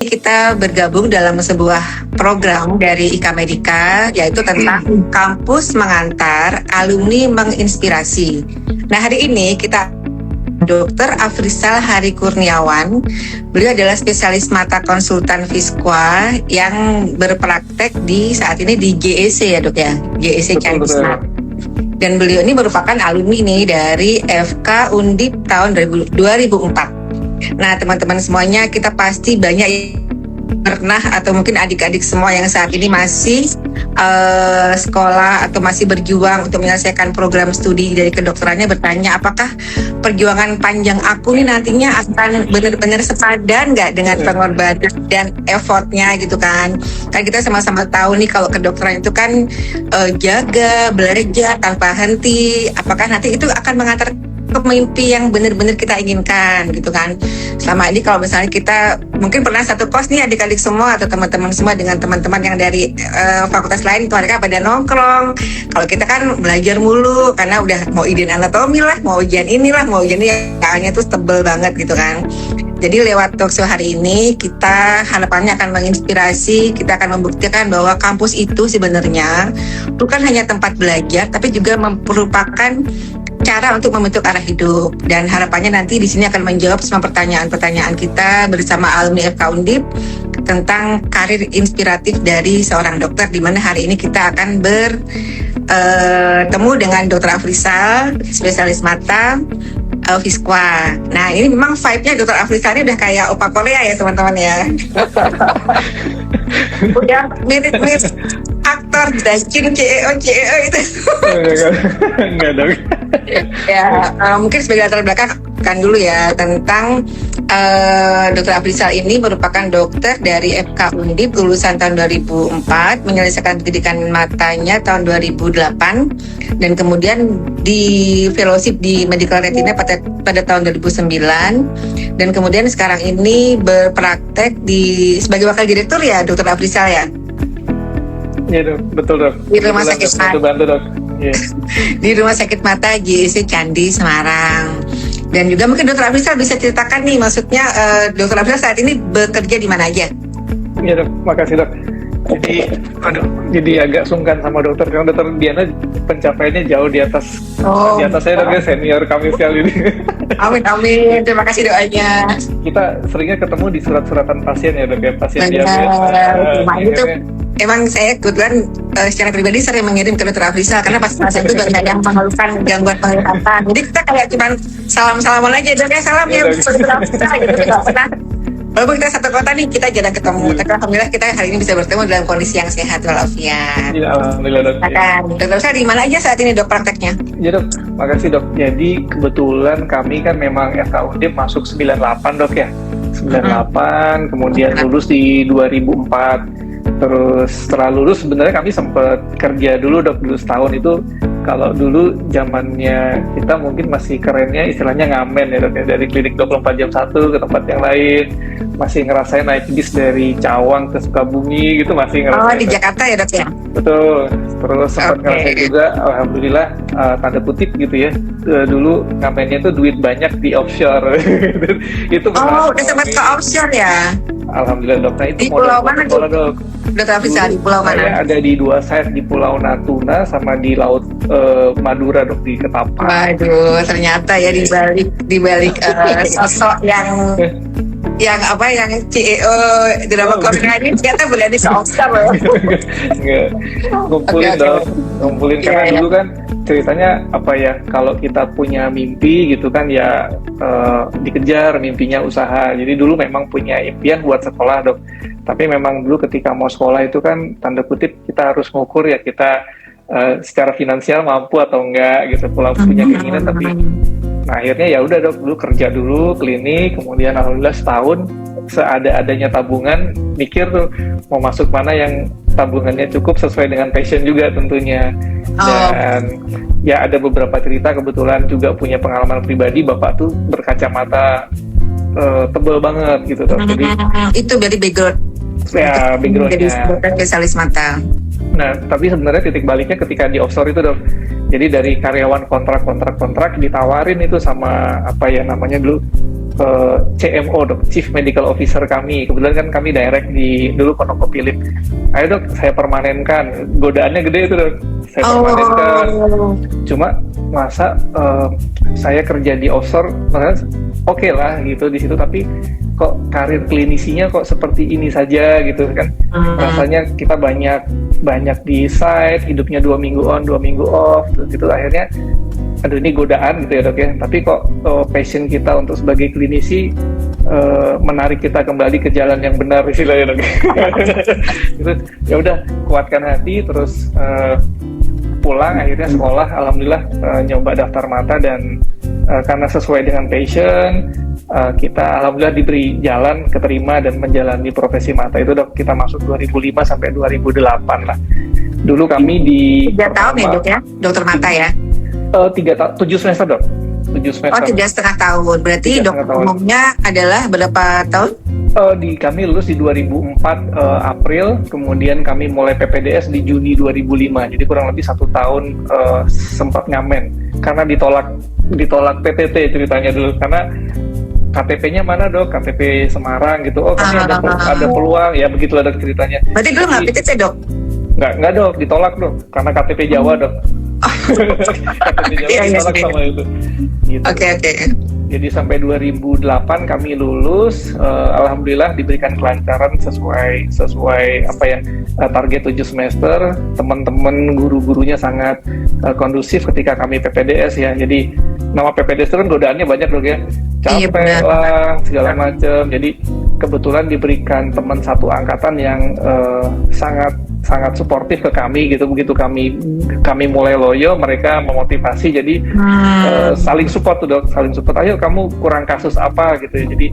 kita bergabung dalam sebuah program dari IKA Medika, yaitu tentang kampus mengantar, alumni menginspirasi. Nah, hari ini kita Dr. Afrizal Hari Kurniawan. Beliau adalah spesialis mata konsultan Fiskwa yang berpraktek saat ini di GEC ya dok ya, GEC Candi Semarang. Dan beliau ini merupakan alumni nih dari FK Undip tahun 2004. Nah teman-teman semuanya, kita pasti banyak pernah atau mungkin adik-adik semua yang saat ini masih sekolah atau masih berjuang untuk menyelesaikan program studi dari kedokterannya bertanya, apakah perjuangan panjang aku nih nantinya akan benar-benar sepadan nggak dengan pengorbanan dan effortnya gitu kan. Kan kita sama-sama tahu nih kalau kedokteran itu kan jaga, belajar tanpa henti, apakah nanti itu akan mengantar ke mimpi yang benar-benar kita inginkan gitu kan. Selama ini kalau misalnya kita mungkin pernah satu kos nih adik-adik semua atau teman-teman semua dengan teman-teman yang dari fakultas lain, itu mereka pada nongkrong. Kalau kita kan belajar mulu karena udah mau izin anatomi lah, mau ujian inilah, mau ujian ini, kayaknya tuh tebel banget gitu kan. Jadi lewat talkshow hari ini kita harapannya akan menginspirasi, kita akan membuktikan bahwa kampus itu sebenarnya bukan hanya tempat belajar, tapi juga merupakan cara untuk membentuk arah hidup. Dan harapannya nanti di sini akan menjawab semua pertanyaan-pertanyaan kita bersama alumni FK Undip tentang karir inspiratif dari seorang dokter, di mana hari ini kita akan bertemu dengan Dr. Afrizal, spesialis mata Fiskwa. Nah ini memang vibe-nya Dr. Afrizal ini udah kayak opa Korea ya teman-teman ya. Udah mirip-mirip aktor Dajin CEO itu. Enggak dong. Ya mungkin sebagai latar belakang kan dulu ya tentang Dr. Afrizal ini merupakan dokter dari FK Undip lulusan tahun 2004, menyelesaikan pendidikan matanya tahun 2008 dan kemudian di fellowship di Medical Retina pada tahun 2009 dan kemudian sekarang ini berpraktek sebagai wakil direktur ya Dr. Afrizal ya. Iya dok, betul dok. Di rumah sakit mata. Bantu dok. Yeah. Di rumah sakit mata GEC Candi Semarang. Dan juga mungkin Dr. Afrizal bisa ceritakan nih, maksudnya Dr. Afrizal saat ini bekerja di mana aja? Iya dok, makasih dok. Jadi agak sungkan sama dokter karena dokter Diana pencapaiannya jauh di atas saya dok ya, senior kami sekali ini. Amin, terima kasih doanya. Kita seringnya ketemu di surat-suratan pasien ya dok ya, pasien diabetes. Emang saya kebetulan secara pribadi sering mengirim ke Dr. Afrizal karena pas pasien itu banyak yang mengeluhkan gangguan penglihatan. Jadi kita kayak cuma salam-salaman aja, dok ya salam ya Dr. Afrizal gitu, nggak pernah. Walaupun kita satu kota nih, kita jarang ketemu. Tapi alhamdulillah kita hari ini bisa bertemu dalam kondisi yang sehat walafiat. Iya, alhamdulillah dok. Dokter Afrizal di mana aja saat ini dok prakteknya? Iya dok, makasih dok. Jadi kebetulan kami kan memang FK Undip masuk 98 dok ya. 98, kemudian lulus di 2004. Terus setelah lulus sebenarnya kami sempat kerja dulu dok, dulu setahun itu. Kalau dulu zamannya kita mungkin masih kerennya istilahnya ngamen ya dok ya, dari klinik 24 jam 1 ke tempat yang lain, masih ngerasain naik bis dari Cawang ke Sukabumi gitu, masih ngerasain. Oh di Jakarta ya dok ya? Betul, terus sempat ngerasain juga, alhamdulillah tanda kutip gitu ya, dulu ngamennya itu duit banyak di offshore. Itu udah sempat ke offshore ya? Alhamdulillah dok. Nah, itu di pulau mana dok? Dr. Afrizal di pulau mana? Saya ada di dua site, di Pulau Natuna sama di Laut Madura dok, di Ketapang. Waduh, ternyata ya di balik sosok yang CEO drama Korea ini ternyata berada di Oscar loh. Enggak. Ngumpulin karena dulu kan ceritanya apa ya, kalau kita punya mimpi gitu kan ya dikejar mimpinya, usaha. Jadi dulu memang punya impian buat sekolah dok, tapi memang dulu ketika mau sekolah itu kan tanda kutip kita harus mengukur ya kita secara finansial mampu atau enggak gitu, punya keinginan tapi nah akhirnya ya udah dok, dulu kerja dulu klinik, kemudian alhamdulillah setahun seada-adanya tabungan, mikir tuh mau masuk mana yang tabungannya cukup sesuai dengan passion juga tentunya. Dan ya ada beberapa cerita, kebetulan juga punya pengalaman pribadi, bapak tuh berkacamata tebel banget gitu dok. Jadi itu dari backgroundnya jadi spesialis mata. Nah tapi sebenarnya titik baliknya ketika di offshore itu dok. Jadi dari karyawan kontrak ditawarin itu sama apa ya namanya dulu CMO dok, Chief Medical Officer kami. Kebetulan kan kami direct di dulu ConocoPhillips. Ayo dok, saya permanenkan. Godaannya gede itu dok. Saya permanenkan. Cuma masa saya kerja di offshore, oke lah gitu di situ, tapi kok karir klinisinya kok seperti ini saja gitu kan. Rasanya kita banyak di site, hidupnya 2 minggu on 2 minggu off gitu. Akhirnya aduh ini godaan gitu ya dok ya, tapi kok passion kita untuk sebagai klinisi menarik kita kembali ke jalan yang benar istilahnya dok. Gitu. Ya udah, kuatkan hati terus pulang, akhirnya sekolah, alhamdulillah nyoba daftar mata, dan karena sesuai dengan passion kita alhamdulillah diberi jalan, keterima dan menjalani profesi mata itu dok. Kita masuk 2005 sampai 2008 lah. Dulu kami di 3 tahun ya dok ya, dokter mata ya? 7 semester dok. 7 semester. Oh, 3,5 tahun. Berarti dokter umumnya adalah berapa tahun? Kami lulus di 2004 April, kemudian kami mulai PPDS di Juni 2005. Jadi kurang lebih 1 tahun sempat ngamen karena ditolak PTT ceritanya dulu, karena KTP-nya mana dok? KTP Semarang gitu. Oh kami ada peluang, ya begitulah dok ceritanya. Berarti dulu nggak PTT dok? Nggak dok, ditolak dok, karena KTP Jawa dok. KTP Jawa ditolak sama itu. Gitu. Oke. Jadi sampai 2008 kami lulus, alhamdulillah diberikan kelancaran sesuai apa ya, target 7 semester. Teman-teman guru-gurunya sangat kondusif ketika kami PPDS ya. Jadi nama PPDS itu kan godaannya banyak dok ya, capek lah segala macam. Jadi kebetulan diberikan teman satu angkatan yang sangat suportif ke kami gitu. Begitu kami mulai loyo, mereka memotivasi, jadi saling support tuh dok, saling support. Ayo kamu kurang kasus apa gitu ya. Jadi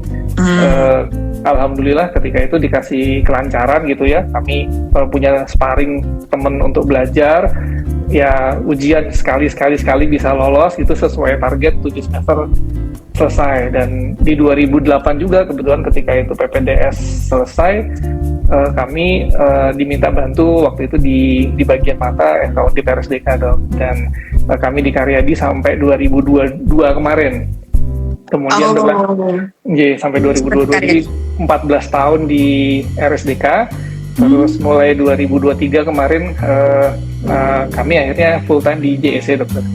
alhamdulillah ketika itu dikasih kelancaran gitu ya. Kami punya sparring temen untuk belajar ya, ujian sekali bisa lolos gitu sesuai target 7 semester selesai. Dan di 2008 juga kebetulan ketika itu PPDS selesai, kami diminta bantu waktu itu di bagian mata di RSDK dok, dan kami di Karyadi sampai 2022 kemarin. Kemudian sampai 2022, jadi 14 tahun di RSDK. Terus mulai 2023 kemarin kami akhirnya full time di JSC dokter,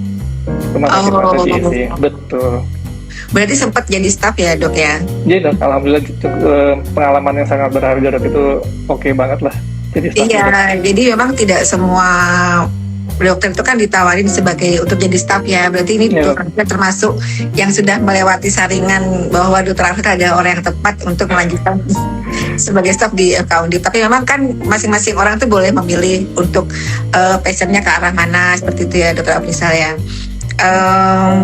rumah sakit mata JSC. Betul. Berarti sempat jadi staff ya dok ya? Jadi dok, alhamdulillah pengalaman yang sangat berharga dok, itu oke banget lah jadi staff. Iya, jadi memang tidak semua dokter itu kan ditawarin untuk jadi staff ya. Berarti ini dokter termasuk yang sudah melewati saringan bahwa dokter Alfred ada orang yang tepat untuk melanjutkan sebagai staff di Kaundip. Tapi memang kan masing-masing orang tuh boleh memilih untuk passionnya ke arah mana, seperti itu ya dokter Afrizal ya.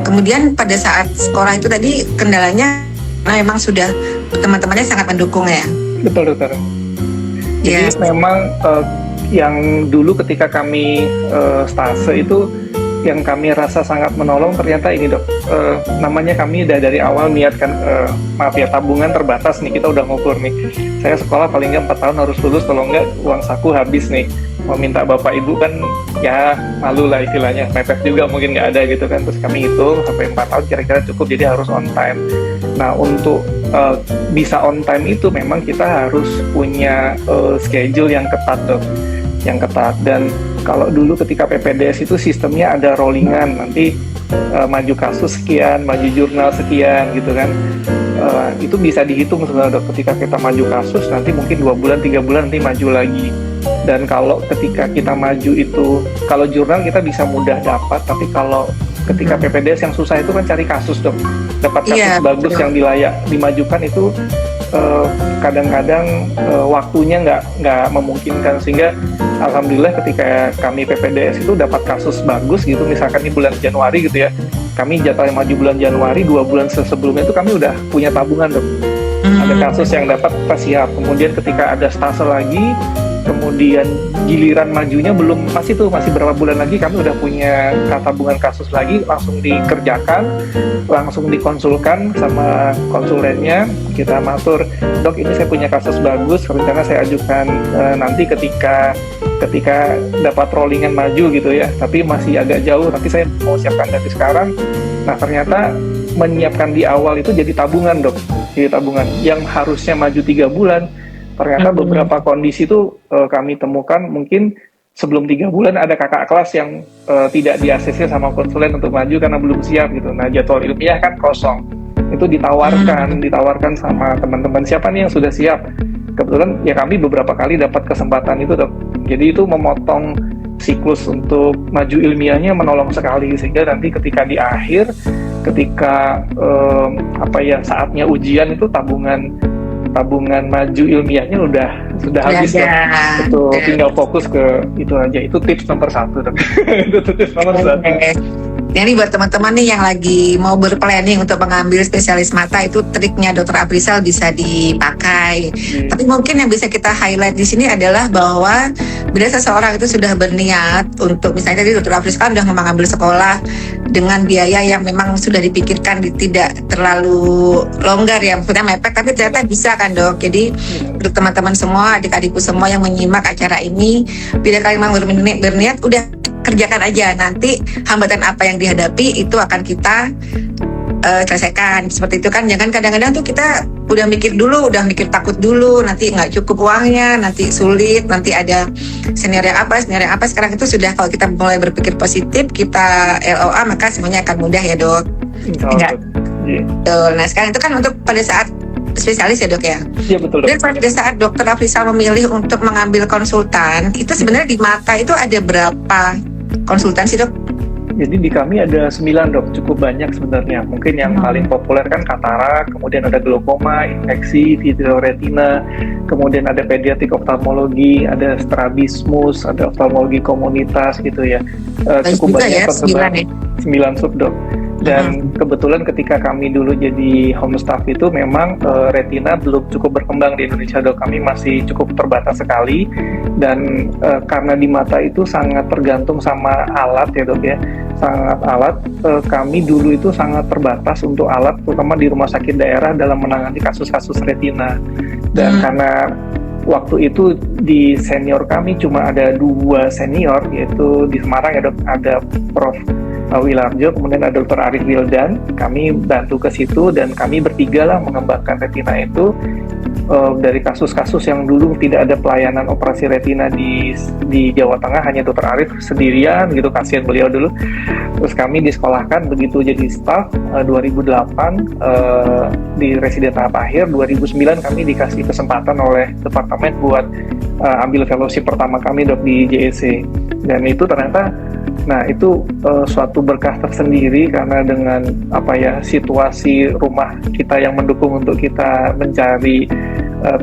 Kemudian pada saat sekolah itu tadi kendalanya memang sudah teman-temannya sangat mendukung ya? Betul dokter. Jadi memang yang dulu ketika kami stase itu yang kami rasa sangat menolong ternyata ini dok, namanya kami dari awal niatkan maaf ya, tabungan terbatas nih, kita udah ngukur nih, saya sekolah paling nggak 4 tahun harus lulus, kalau nggak uang saku habis nih, mau minta bapak ibu kan ya malu lah istilahnya, mepet juga mungkin nggak ada gitu kan. Terus kami hitung sampai 4 tahun kira-kira cukup, jadi harus on time. Nah untuk bisa on time itu memang kita harus punya schedule yang ketat dok, yang ketat. Dan kalau dulu ketika PPDS itu sistemnya ada rollingan, nanti maju kasus sekian, maju jurnal sekian gitu kan. Itu bisa dihitung sebenarnya dok, ketika kita maju kasus nanti mungkin 2 bulan 3 bulan nanti maju lagi. Dan kalau ketika kita maju itu, kalau jurnal kita bisa mudah dapat, tapi kalau ketika PPDS yang susah itu kan cari kasus dok, dapat kasus bagus yang dimajukan itu kadang-kadang waktunya nggak memungkinkan. Sehingga alhamdulillah ketika kami PPDS itu dapat kasus bagus gitu, misalkan di bulan Januari gitu ya, kami jadwalnya maju bulan Januari, 2 bulan sebelumnya itu kami udah punya tabungan dok, ada kasus yang dapat kita siap. Kemudian ketika ada stase lagi, kemudian giliran majunya masih berapa bulan lagi, kami udah punya tabungan kasus lagi, langsung dikerjakan, langsung dikonsulkan sama konsulennya. Kita matur, dok ini saya punya kasus bagus, rencana saya ajukan nanti ketika dapat rollingan maju gitu ya, tapi masih agak jauh, tapi saya mau siapkan dari sekarang. Nah ternyata menyiapkan di awal itu jadi tabungan dok, jadi tabungan yang harusnya maju 3 bulan. Ternyata beberapa kondisi itu kami temukan mungkin sebelum 3 bulan ada kakak kelas yang tidak di ACC sama konsulen untuk maju karena belum siap gitu. Nah jadwal ilmiah kan kosong, itu ditawarkan sama teman-teman siapa nih yang sudah siap. Kebetulan ya kami beberapa kali dapat kesempatan itu dok. Jadi itu memotong siklus untuk maju ilmiahnya, menolong sekali, sehingga nanti ketika di akhir, ketika saatnya ujian itu tabungan maju ilmiahnya sudah habis ya. Betul, tinggal fokus ke itu aja. Itu tips nomor 1 dok. Itu tips nomor 1. Ini buat teman-teman nih yang lagi mau berplanning untuk mengambil spesialis mata, itu triknya Dr. Afrizal bisa dipakai. Tapi mungkin yang bisa kita highlight di sini adalah bahwa bila seseorang itu sudah berniat untuk, misalnya tadi Dr. Afrizal sudah mengambil sekolah dengan biaya yang memang sudah dipikirkan tidak terlalu longgar ya, maksudnya mepet, tapi ternyata bisa kan dok. Jadi untuk teman-teman semua, adik-adikku semua yang menyimak acara ini, bila kalian memang berniat, udah kerjakan aja. Nanti hambatan apa yang dihadapi itu akan kita selesaikan. Seperti itu kan. Jangan kadang-kadang tuh kita udah mikir takut dulu, nanti nggak cukup uangnya, nanti sulit, nanti ada senior yang apa. Sekarang itu sudah, kalau kita mulai berpikir positif, kita LOA, maka semuanya akan mudah ya dok. Nah sekarang itu kan untuk pada saat spesialis ya dok ya. Iya betul dok. Dan pada saat Dr. Afrizal memilih untuk mengambil konsultan, itu sebenarnya di mata itu ada berapa konsultan sih dok? Jadi di kami ada 9 dok, cukup banyak sebenarnya. Mungkin yang paling populer kan katarak, kemudian ada glaukoma, infeksi, vitreoretina, kemudian ada pediatrik oftalmologi, ada strabismus, ada oftalmologi komunitas gitu ya. Cukup banyak tersebar, 9 sub dok. Dan kebetulan ketika kami dulu jadi home staff itu memang retina belum cukup berkembang di Indonesia dok. Kami masih cukup terbatas sekali, dan karena di mata itu sangat tergantung sama alat ya dok ya, sangat alat. Kami dulu itu sangat terbatas untuk alat, terutama di rumah sakit daerah dalam menangani kasus-kasus retina. Dan karena waktu itu di senior kami cuma ada 2 senior, yaitu di Semarang ya dok, ada Prof. Wilarjo, kemudian ada Dr. Arif Wildan. Kami bantu ke situ dan kami bertiga lah mengembangkan retina itu. Dari kasus-kasus yang dulu tidak ada pelayanan operasi retina di Jawa Tengah, hanya Dr. Arif sendirian gitu, kasihan beliau dulu. Terus kami disekolahkan, begitu jadi staff 2008 di residen tahap akhir. 2009 kami dikasih kesempatan oleh departemen buat ambil fellowship pertama kami dok di JEC. Dan itu ternyata itu suatu berkah tersendiri, karena dengan situasi rumah kita yang mendukung untuk kita mencari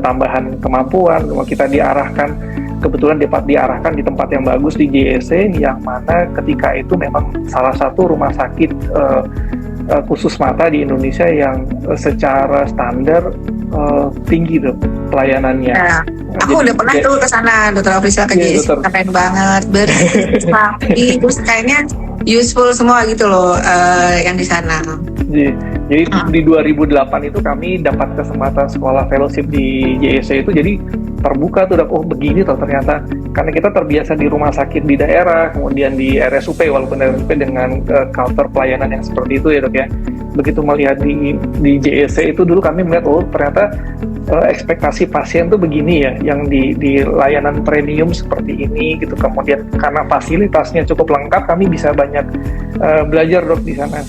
tambahan kemampuan, kita diarahkan, kebetulan dapat diarahkan di tempat yang bagus di JEC, yang mana ketika itu memang salah satu rumah sakit khusus mata di Indonesia yang secara standar tinggi tuh pelayanannya. Aku udah pernah tuh ke sana, Dr. Afrizal, ke JEC, keren banget, bersih, terus kayaknya useful semua gitu loh yang di sana. Jadi di 2008 itu kami dapat kesempatan sekolah fellowship di JEC itu, jadi terbuka tuh, oh begini tuh ternyata, karena kita terbiasa di rumah sakit di daerah, kemudian di RSUP, walaupun RSUP dengan culture pelayanan yang seperti itu ya dok ya. Begitu melihat di JEC itu dulu kami melihat, oh ternyata ekspektasi pasien tuh begini ya, yang di layanan premium seperti ini gitu. Kemudian karena fasilitasnya cukup lengkap, kami bisa banyak belajar dok di sana,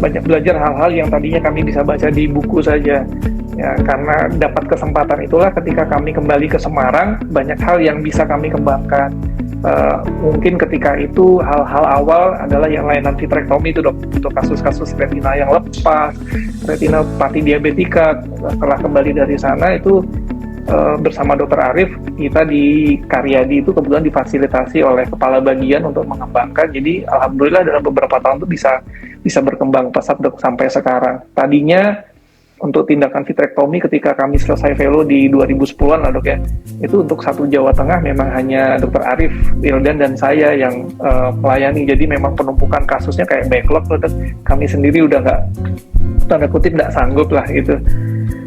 banyak belajar hal-hal yang tadinya kami bisa baca di buku saja ya. Karena dapat kesempatan itulah ketika kami kembali ke Semarang, banyak hal yang bisa kami kembangkan. Mungkin ketika itu hal-hal awal adalah yang layanan vitrektomi itu dok, untuk kasus-kasus retina yang lepas, retinopati diabetika. Setelah kembali dari sana itu bersama Dr. Arif, kita di Karyadi itu kebetulan difasilitasi oleh kepala bagian untuk mengembangkan. Jadi alhamdulillah dalam beberapa tahun itu bisa berkembang pesat dok sampai sekarang. Tadinya untuk tindakan vitrektomi ketika kami selesai fellow di 2010-an lah dok ya, itu untuk satu Jawa Tengah memang hanya Dr. Arif Wildan dan saya yang melayani. Jadi memang penumpukan kasusnya kayak backlog dok. Kami sendiri udah nggak, tanda kutip, nggak sanggup lah gitu.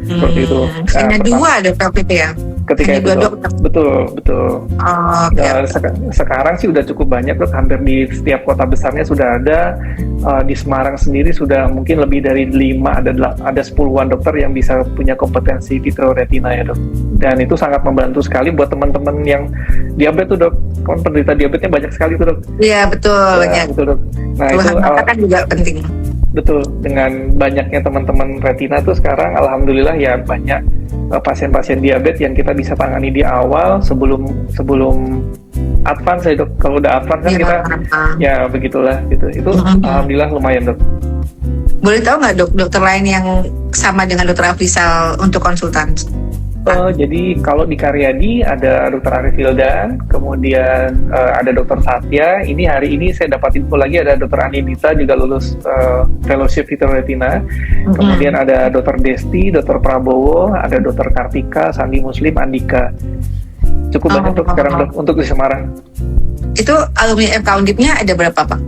Seperti itu. Hanya 2 dok waktu itu ya? ketika Hanya itu 2 dok. dokter. Betul. Oh, oke. Sekarang sih udah cukup banyak dok, hampir di setiap kota besarnya sudah ada. Di Semarang sendiri sudah mungkin lebih dari 5, ada 10-an dokter yang bisa punya kompetensi vitreoretina ya dok. Dan itu sangat membantu sekali buat teman-teman yang diabetes tuh dok. Kan penderita diabetesnya banyak sekali tuh dok. Iya betul. Ya, betul dok. Nah itu Keluhan mata kan juga penting. betul, dengan banyaknya teman-teman retina tuh sekarang alhamdulillah ya banyak pasien-pasien diabetes yang kita bisa tangani di awal sebelum advance ya dok. Kalau udah advance kan kita ya begitulah gitu. Itu alhamdulillah lumayan dok. Boleh tahu nggak dokter lain yang sama dengan dokter Afrizal untuk konsultan? Jadi kalau di Karyadi ada Dr. Arif Wildan, kemudian ada Dr. Satya. Ini hari ini saya dapat info lagi ada Dr. Anindita juga lulus fellowship vitreoretina. Kemudian ada Dr. Desti, Dr. Prabowo, ada Dr. Kartika, Sandi Muslim, Andika. Cukup banyak dok sekarang dok untuk di Semarang. Itu alumni FK Undipnya ada berapa Pak?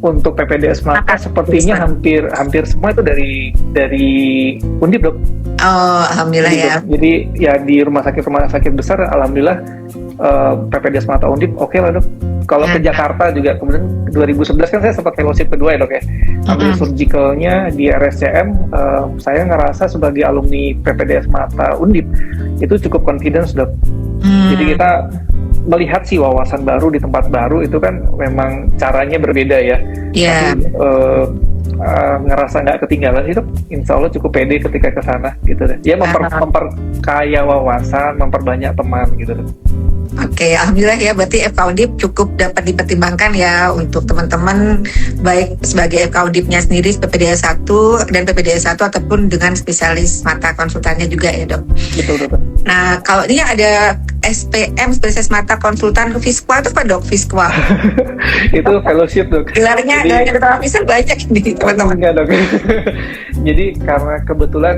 Untuk PPDS mata sepertinya hampir semua itu dari Undip dok. Oh, alhamdulillah ya. Jadi ya di rumah sakit besar, alhamdulillah PPDS mata Undip oke lah dok. Kalau ke Jakarta juga kemudian 2011 kan saya sempat fellowship kedua ya dok ya. Ambil surgicalnya di RSCM, saya ngerasa sebagai alumni PPDS mata Undip itu cukup confidence dok. Jadi kita melihat sih wawasan baru di tempat baru itu kan memang caranya berbeda ya. Iya. Tapi ngerasa nggak ketinggalan sih dok. Insya Allah cukup pede ketika ke sana gitu deh. Ya memperkaya wawasan, memperbanyak teman gitu dok. Oke, alhamdulillah ya. Berarti FK Undip cukup dapat dipertimbangkan ya untuk teman-teman, baik sebagai FK Undipnya sendiri PPDS 1 dan PPDS 1 ataupun dengan spesialis mata konsultannya juga ya dok. Betul dok. Nah kalau ini ada SPM spesialis mata konsultan Visqua itu apa dok? Visqua itu fellowship dok. gelarnya dokter Afrizal banyak nih teman-teman. Enggak dok. Jadi karena kebetulan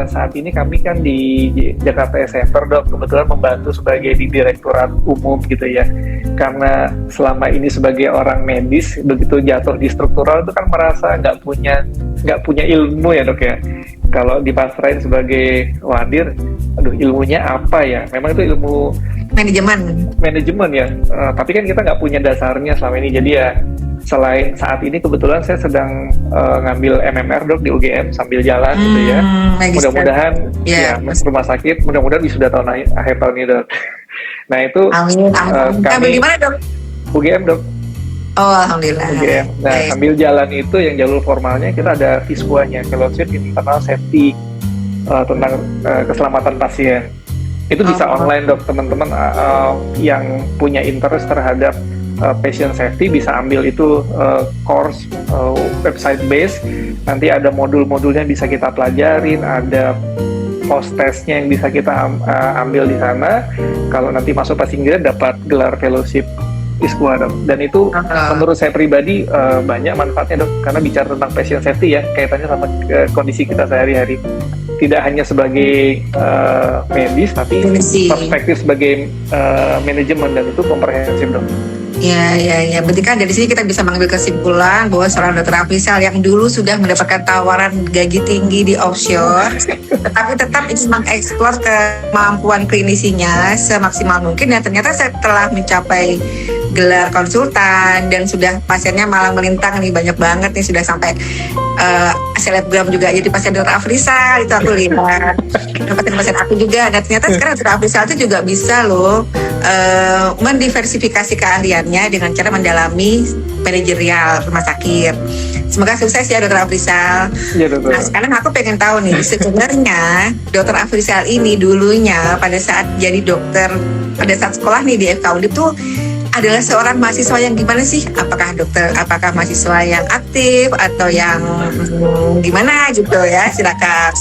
saat ini kami kan di Jakarta Center dok, kebetulan membantu sebagai di Direktorat Umum gitu ya. Karena selama ini sebagai orang medis begitu jatuh di struktural itu kan merasa nggak punya ilmu ya dok ya. Kalau dipasrahin sebagai wadir, aduh ilmunya apa ya? Memang itu ilmu manajemen ya. Tapi kan kita nggak punya dasarnya selama ini. Jadi ya selain saat ini kebetulan saya sedang ngambil MMR dok di UGM sambil jalan gitu ya. Mudah-mudahan ya rumah sakit mudah-mudahan wisuda akhir tahun ini dok. Nah itu Ngambil di mana dok? UGM dok. Oh alhamdulillah. UGM. Nah sambil jalan itu yang jalur formalnya kita ada Visqua-nya, Fellowship Internal Safety tentang keselamatan pasien. Itu bisa online dok, teman-teman yang punya interest terhadap patient safety bisa ambil itu course website base. Nanti ada modul-modulnya bisa kita pelajarin, ada post testnya yang bisa kita ambil di sana. Kalau nanti masuk passing grade dapat gelar fellowship Visqua dok. Dan itu menurut saya pribadi banyak manfaatnya dok, karena bicara tentang patient safety ya kaitannya sama kondisi kita sehari-hari. Tidak hanya sebagai medis, tapi perspektif sebagai manajemen, dan itu komprehensif dok. Ya. Berarti kan dari sini kita bisa mengambil kesimpulan bahwa seorang dokter Afrizal yang dulu sudah mendapatkan tawaran gaji tinggi di offshore, tetapi tetap ingin mengeksplor kemampuan klinisinya semaksimal mungkin, dan ternyata setelah mencapai gelar konsultan dan sudah pasiennya malah melintang nih, banyak banget nih, sudah sampai selebgram juga jadi pasien dokter Afrizal, itu aku lihat pasien aku juga. Dan ternyata sekarang dokter Afrizal itu juga bisa loh mendiversifikasi keahliannya dengan cara mendalami manajerial rumah sakit. Semoga sukses ya dokter Afrizal. Ya, dokter. Nah sekarang aku pengen tahu nih, sebenarnya dokter Afrizal ini dulunya pada saat jadi dokter, pada saat sekolah nih di FK Undip tuh adalah seorang mahasiswa yang gimana sih? Apakah mahasiswa yang aktif atau yang gimana gitu ya? Silakan.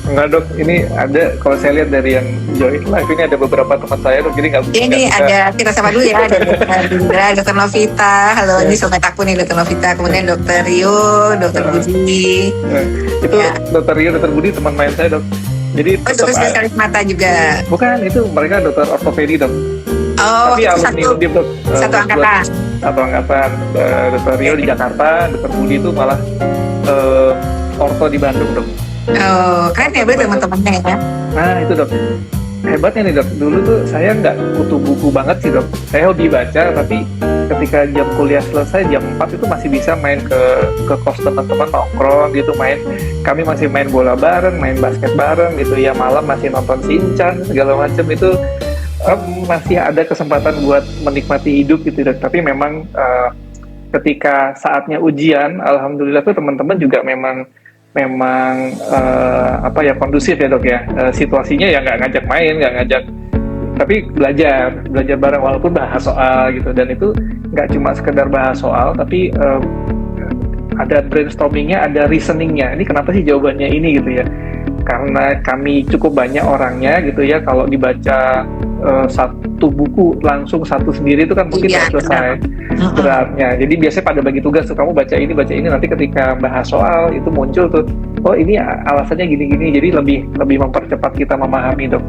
Enggak dok, ini ada, kalau saya lihat dari yang join live ini ada beberapa teman saya dok, jadi nggak bisa. Ini ada, kita sama dulu ya, ada Dr. Novita, halo ini sobat aku nih Dr. Novita, kemudian Dr. Rio, Dr. Budi. Itu Dr. Rio, Dr. Budi teman main saya dok. Jadi dokter spesialis mata juga. Bukan, itu mereka dokter ortopedi dok. Oh, tapi alumni Undip dok. Satu angkatan. Dr. Rio di Jakarta, Dr. Budi itu malah orto di Bandung dok. Oh, keren ya berarti teman-temannya ya. Nah itu dok, hebatnya nih dok, dulu tuh saya nggak kutu buku banget sih dok, saya hobi baca, tapi ketika jam kuliah selesai jam 4 itu masih bisa main ke kos teman-teman, nongkrong gitu, kami masih main bola bareng, main basket bareng gitu ya, malam masih nonton Shinchan segala macam itu, masih ada kesempatan buat menikmati hidup gitu dok. Tapi memang ketika saatnya ujian, alhamdulillah tuh teman-teman juga memang apa ya, kondusif ya dok ya. Situasinya ya nggak ngajak main, nggak ngajak, tapi belajar bareng walaupun bahas soal gitu. Dan itu nggak cuma sekedar bahas soal, tapi ada brainstormingnya, ada reasoningnya. Ini kenapa sih jawabannya ini gitu ya? Karena kami cukup banyak orangnya gitu ya. Kalau dibaca satu buku langsung satu sendiri itu kan mungkin Iya, nggak selesai beratnya. Jadi biasanya pada bagi tugas tuh, kamu baca ini, nanti ketika bahas soal itu muncul tuh, oh ini alasannya gini-gini. Jadi lebih mempercepat kita memahami dok.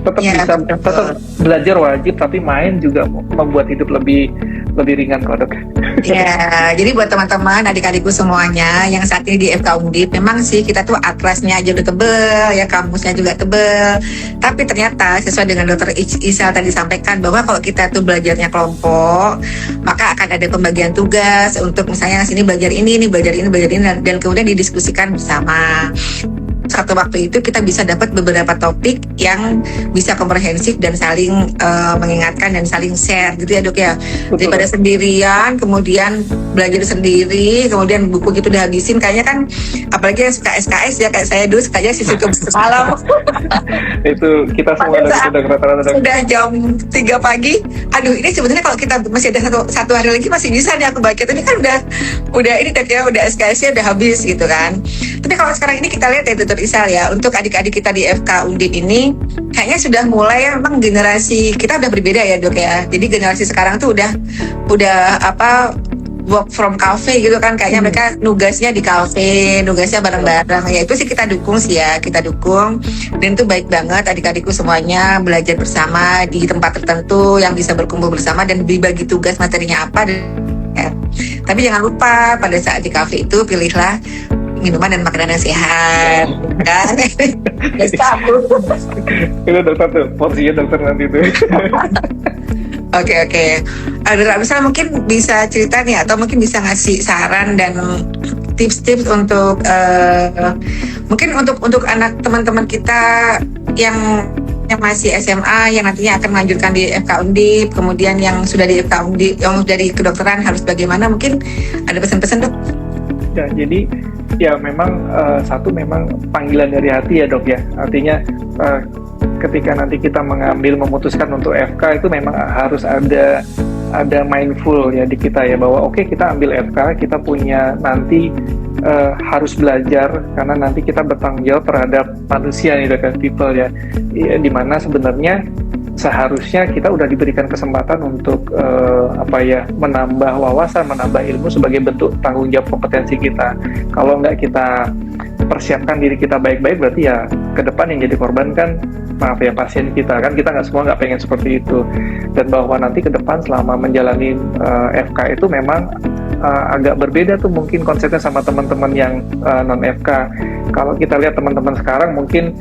Tetap iya, bisa, betul. tetap belajar wajib, tapi main juga membuat hidup lebih ringan kok dok. Ya, jadi buat teman-teman, adik-adikku semuanya yang saat ini di FK Undip, memang sih kita tuh atlasnya aja udah tebel, ya kamusnya juga tebel. Tapi ternyata sesuai dengan Dokter Isal tadi sampaikan bahwa kalau kita tuh belajarnya kelompok, maka akan ada pembagian tugas untuk misalnya sini belajar ini belajar ini, dan kemudian didiskusikan bersama. Satu waktu itu kita bisa dapat beberapa topik yang bisa komprehensif dan saling mengingatkan dan saling share gitu ya dok ya. Daripada sendirian kemudian belajar sendiri kemudian buku gitu udah habisin, kayaknya kan apalagi yang suka SKS ya kayak saya dulu sukanya sisi ke malam. Itu kita semua dari rata-rata Sudah jam 3 pagi, aduh ini sebetulnya kalau kita masih ada satu hari lagi masih bisa nih aku baca, tapi kan udah ini dok ya, udah SKS-nya udah habis gitu kan. Tapi kalau sekarang ini kita lihat ya Dr. Isal ya, untuk adik-adik kita di FK Undip ini kayaknya sudah mulai ya, memang generasi kita udah berbeda ya dok ya. Jadi generasi sekarang tuh udah apa, work from cafe gitu kan, kayaknya mereka nugasnya di cafe, nugasnya bareng-bareng. Ya itu sih kita dukung sih ya, kita dukung. Dan itu baik banget adik-adikku semuanya belajar bersama di tempat tertentu yang bisa berkumpul bersama dan dibagi tugas materinya apa. Ya. Tapi jangan lupa pada saat di cafe itu pilihlah minuman dan makanan yang sehat kan. Itu dokter tuh, porsinya dokter nanti tuh. Oke. Dokter Abisal mungkin bisa cerita nih, atau mungkin bisa ngasih saran dan tips-tips untuk mungkin untuk anak teman-teman kita yang masih SMA yang nantinya akan melanjutkan di FK Undip, kemudian yang sudah di FK Undip, yang dari kedokteran harus bagaimana, mungkin ada pesan-pesan dok? Ya, jadi ya memang satu memang panggilan dari hati ya dok ya. Artinya ketika nanti kita memutuskan untuk FK itu memang harus ada mindful ya di kita ya, bahwa oke, kita ambil FK, kita punya nanti harus belajar karena nanti kita bertanggung jawab terhadap manusia nih dok, people ya, dimana sebenarnya seharusnya kita udah diberikan kesempatan untuk menambah wawasan, menambah ilmu sebagai bentuk tanggung jawab kompetensi kita. Kalau nggak kita persiapkan diri kita baik-baik, berarti ya ke depan yang jadi korban kan, maaf ya, pasien kita kan. Kita nggak pengen seperti itu. Dan bahwa nanti ke depan selama menjalani FK itu memang agak berbeda tuh mungkin konsepnya sama teman-teman yang non FK. Kalau kita lihat teman-teman sekarang mungkin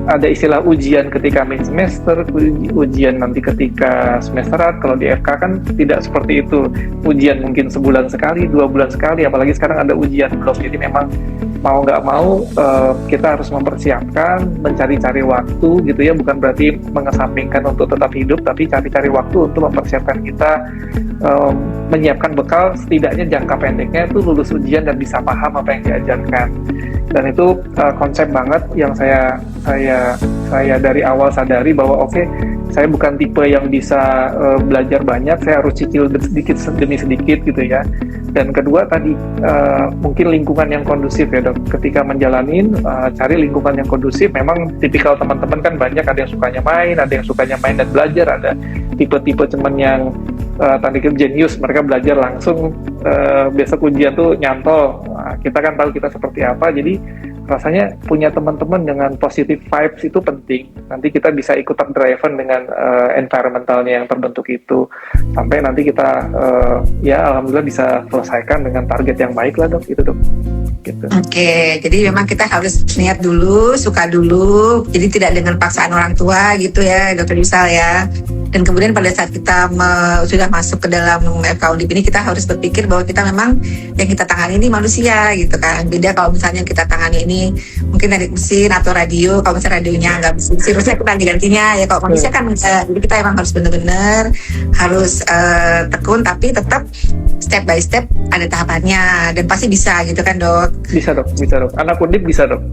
ada istilah ujian ketika mid semester, ujian nanti ketika semesteran. Kalau di FK kan tidak seperti itu. Ujian mungkin sebulan sekali, 2 bulan sekali, apalagi sekarang ada ujian blok. Jadi memang mau nggak mau kita harus mempersiapkan, mencari-cari waktu gitu ya. Bukan berarti mengesampingkan untuk tetap hidup, tapi cari-cari waktu untuk mempersiapkan kita, menyiapkan bekal setidaknya jangka pendeknya itu lulus ujian dan bisa paham apa yang diajarkan. Dan itu konsep banget yang saya dari awal sadari bahwa oke, saya bukan tipe yang bisa belajar banyak, saya harus cicil sedikit demi sedikit gitu ya. Dan kedua tadi mungkin lingkungan yang kondusif ya dok. Ketika menjalanin, cari lingkungan yang kondusif. Memang tipikal teman-teman kan banyak, ada yang sukanya main, ada yang sukanya main dan belajar, ada tipe-tipe teman yang tadi jenius, mereka belajar langsung, besok ujian tuh nyantol. Kita kan tahu kita seperti apa, jadi rasanya punya teman-teman dengan positive vibes itu penting. Nanti kita bisa ikut driven dengan environmentalnya yang terbentuk itu, sampai nanti kita ya alhamdulillah bisa selesaikan dengan target yang baik lah dok, itu dok. Gitu. Oke, jadi memang kita harus niat dulu, suka dulu, jadi tidak dengan paksaan orang tua gitu ya, Dokter Wisal ya. Dan kemudian pada saat kita sudah masuk ke dalam FK Undip ini, kita harus berpikir bahwa kita memang yang kita tangani ini manusia gitu kan. Beda kalau misalnya kita tangani ini mungkin dari mesin atau radio, kalau misalnya radionya nggak mesin, terusnya kita gantinya ya. Kalau manusia kan jadi kita emang harus benar-benar harus tekun, tapi tetap step by step ada tahapannya dan pasti bisa gitu kan dok. Bisa dok. Anak Undip bisa dok.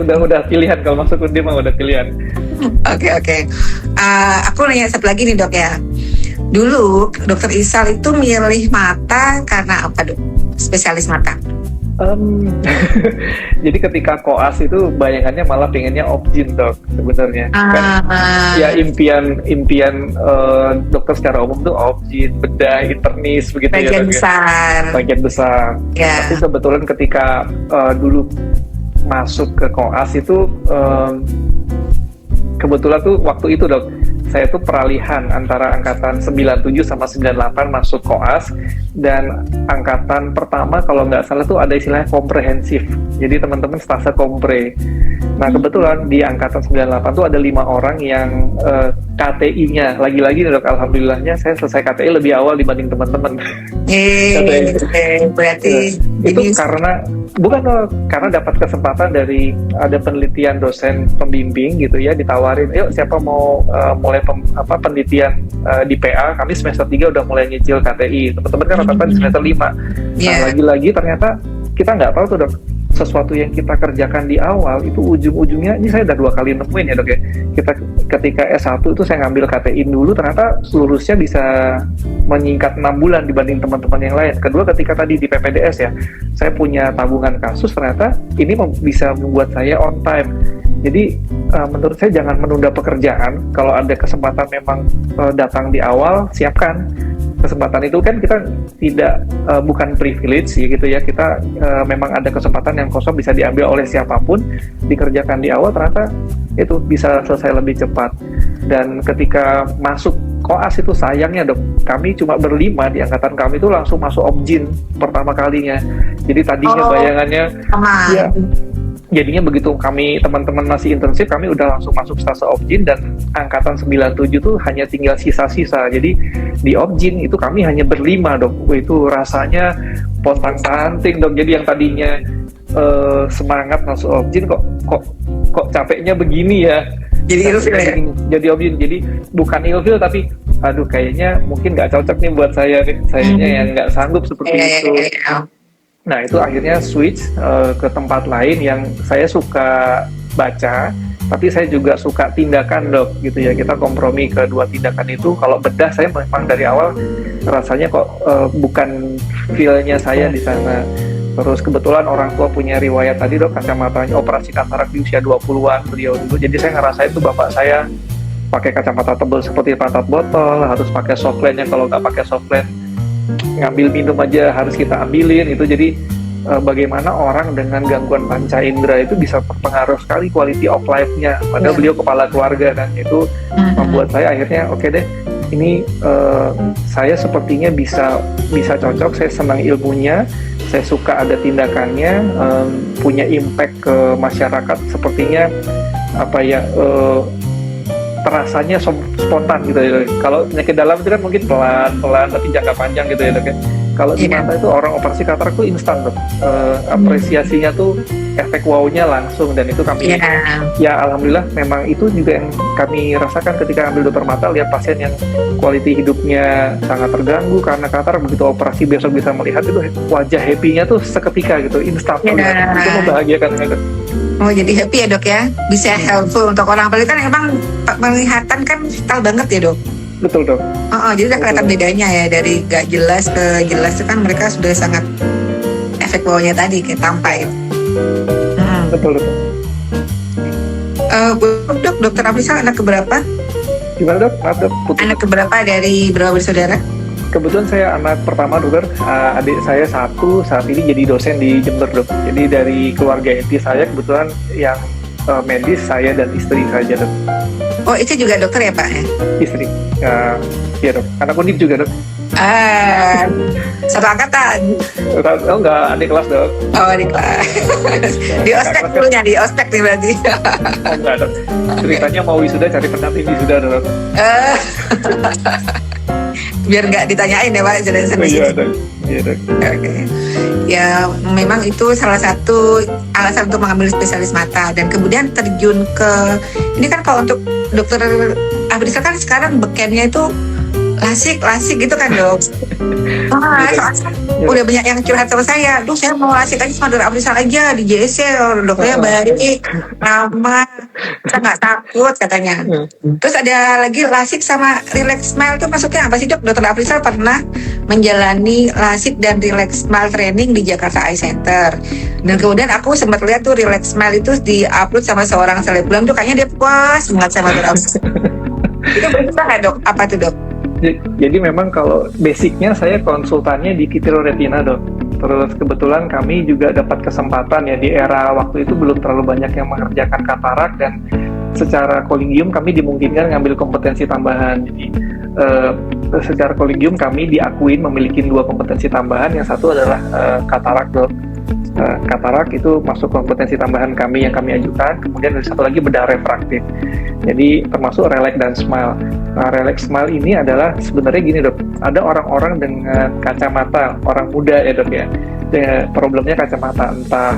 Udah pilihan, kalau masuk Undip mah udah pilihan. Oke. Aku nanya satu lagi nih dok ya. Dulu Dokter Isal itu milih mata karena apa dok? Spesialis mata. Jadi ketika koas itu bayangannya malah pengennya objin dok sebenarnya. Kan ya impian dokter secara umum tuh objin, bedah, internis begitu bagian ya. Bagian besar. Yeah. Tapi kebetulan ketika dulu masuk ke koas itu kebetulan tuh waktu itu dok, saya tuh peralihan antara angkatan 97 sama 98 masuk koas, dan angkatan pertama kalau nggak salah tuh ada istilahnya komprehensif, jadi teman-teman stase kompre. Nah kebetulan di angkatan 98 tuh ada 5 orang yang KTI-nya, lagi-lagi dok, alhamdulillahnya saya selesai KTI lebih awal dibanding teman-teman. Berarti itu karena dapat kesempatan dari ada penelitian dosen pembimbing gitu ya, ditawarin, yuk siapa mau mulai penelitian di PA, kami semester 3 udah mulai nyicil KTI, teman-teman kan rata-rata di semester 5. Nah lagi-lagi ternyata kita nggak tahu tuh dok, sesuatu yang kita kerjakan di awal itu ujung-ujungnya, ini saya udah 2 kali nemuin ya dok ya, ketika S1 itu saya ngambil KTI dulu, ternyata lulusnya bisa menyingkat 6 bulan dibanding teman-teman yang lain. Kedua, ketika tadi di PPDS ya, saya punya tabungan kasus, ternyata ini bisa membuat saya on time. Jadi menurut saya jangan menunda pekerjaan, kalau ada kesempatan memang datang di awal, siapkan. Kesempatan itu kan kita bukan privilege gitu ya, kita memang ada kesempatan yang kosong bisa diambil oleh siapapun, dikerjakan di awal, ternyata itu bisa selesai lebih cepat. Dan ketika masuk koas itu sayangnya dok, kami cuma berlima di angkatan kami itu langsung masuk objin pertama kalinya. Jadi tadinya bayangannya ya, jadinya begitu kami teman-teman masih intensif, kami udah langsung masuk stase objin, dan angkatan 97 tuh hanya tinggal sisa-sisa. Jadi di objin itu kami hanya berlima dok. Itu rasanya pontang-panting dok. Jadi yang tadinya semangat masuk objin kok capeknya begini ya. Jadi ilfil ya? Jadi objin, jadi bukan ilfil tapi aduh kayaknya mungkin nggak cocok nih buat saya nih. Sayanya yang nggak sanggup seperti itu. Nah itu akhirnya switch ke tempat lain yang saya suka baca, tapi saya juga suka tindakan dok gitu ya. Kita kompromi kedua tindakan itu. Kalau bedah saya memang dari awal rasanya kok bukan feel-nya saya di sana. Terus kebetulan orang tua punya riwayat tadi dok, kacamatanya operasi katarak di usia 20-an beliau dulu. Jadi saya ngerasa itu bapak saya pakai kacamata tebal seperti pantat botol, harus pakai soft lens-nya, kalau nggak pakai soft lens ngambil minum aja harus kita ambilin itu. Jadi bagaimana orang dengan gangguan panca indera itu bisa terpengaruh sekali quality of life-nya. Padahal beliau kepala keluarga, dan itu membuat saya akhirnya oke deh, ini saya sepertinya bisa cocok. Saya senang ilmunya, saya suka ada tindakannya, punya impact ke masyarakat. Sepertinya terasanya spontan gitu ya. Kalau penyakit dalam itu kan mungkin pelan-pelan tapi jangka panjang gitu ya dok ya. Kalau di mata itu orang operasi katarak tuh instan dok. Apresiasinya tuh efek wow-nya langsung, dan itu kami ya alhamdulillah memang itu juga yang kami rasakan ketika ambil dokter mata, lihat pasien yang quality hidupnya sangat terganggu karena katarak, begitu operasi besok bisa melihat, itu wajah happy-nya tuh seketika gitu, instan. Itu membahagiakan ya dok. Oh jadi happy ya dok ya, bisa helpful untuk orang, apalagi kan emang penglihatan kan vital banget ya dok. Betul dok. Jadi udah kelihatan bedanya ya, dari gak jelas ke jelas itu kan mereka sudah sangat efek bawahnya tadi kayak tampai. Betul. Dokter Afrizal anak keberapa? Gimana dok? Maaf dok. Anak keberapa dari berapa bersaudara? Kebetulan saya anak pertama dokter, adik saya satu saat ini jadi dosen di Jember dok. Jadi dari keluarga inti saya kebetulan yang medis saya dan istri saja dok. Oh, itu juga dokter ya Pak? Istri, ya dok. Anak undip juga dok. Ah, satu angkatan. Oh enggak, adik kelas dok. Oh, di kelas. Di ospek dulunya, di ospek nih berarti. Oh enggak dok. Ceritanya mau wisuda cari pendamping wisuda dok. Eh, biar nggak ditanyain ya Pak, jadi sampai Iya sini. dok. Iya dok. Oke. Ya memang itu salah satu alasan untuk mengambil spesialis mata, dan kemudian terjun ke ini kan kalau untuk dokter Afrizal kan sekarang bekennya itu lasik gitu kan dok. Soalnya udah banyak yang curhat sama saya, duh saya mau lasik aja sama dokter Afrizal aja di JSC, dokternya baik, ramah, saya nggak takut katanya. Terus ada lagi lasik sama relax smile tuh maksudnya apa sih dok? Dokter Afrizal pernah menjalani lasik dan relax smile training di Jakarta Eye Center, dan kemudian aku sempat lihat tuh relax smile itu di-upload sama seorang selebgram tuh, kayaknya dia puas banget sama dokter Afrizal. Itu benar nggak dok? Apa tuh dok? Jadi memang kalau basicnya saya konsultannya di Kitiro-Retina dok. Terus kebetulan kami juga dapat kesempatan ya di era waktu itu belum terlalu banyak yang mengerjakan katarak, dan secara kolegium kami dimungkinkan ngambil kompetensi tambahan. Jadi secara kolegium kami diakuin memiliki 2 kompetensi tambahan. Yang satu adalah katarak dok. Katarak itu masuk kompetensi tambahan kami yang kami ajukan. Kemudian ada satu lagi bedah refraktif. Jadi termasuk relax dan smile. Nah, relax smile ini adalah sebenarnya gini dok. Ada orang-orang dengan kacamata, orang muda ya dok ya. Problemnya kacamata entah